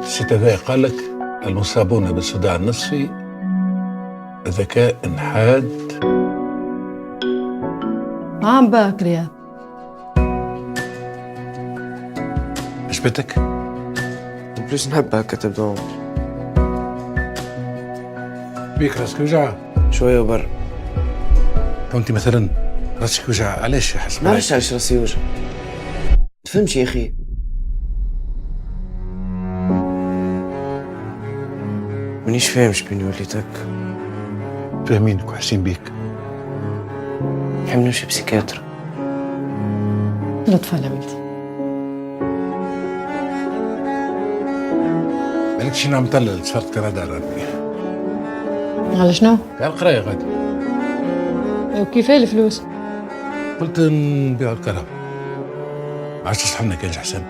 الست هذا قال لك المصابون بالصداع النصفي ذكاء حاد. عم باكر يا ايش بدك؟ بليز نحبها كتب دوم بيك راسك وجع؟ شوية وبر. لو انت مثلا راسك وجع علاش حسب ما عرفتش علاش راسي وجع. تفهمش يا اخي. مانيش فاهمش بيني وليتك. فاهمينك وحاسين بيك. نحب نمشي بسيكاتر. لطفا لولدي. مالك شي نعم طلل صارت كندا ربي. على شنو؟ قال القرايه غادي. وكيف الفلوس؟ قلت نبيعوا الكرهب. ما عادش تصحبنا كان احسن.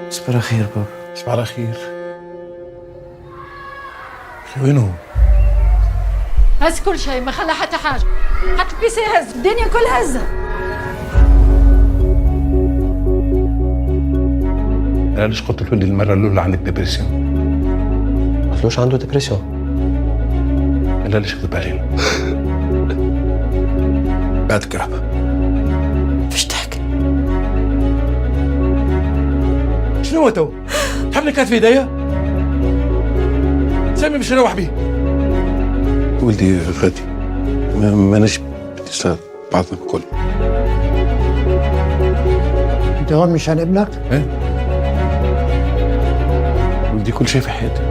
صباح الخير بابا. صباح الخير. وين هو؟ هز كل شيء ما خلى حتى حاجة. حتى البيسي هز الدنيا كلها هزة. انا ليش قلت لولدي المره الاولى عندك ديبرسيون؟ قلتلوش عنده ديبرسيون. الا ليش كذب علينا؟ بعد كرهبه. فاش تحكي؟ شنو هو تو؟ تحبني كانت في ايديا؟ سامي باش نروح بيه. ولدي غادي ماناش باتصال بعضنا الكل. انت هون مشان ابنك؟ ولدي كل شيء في حياتي.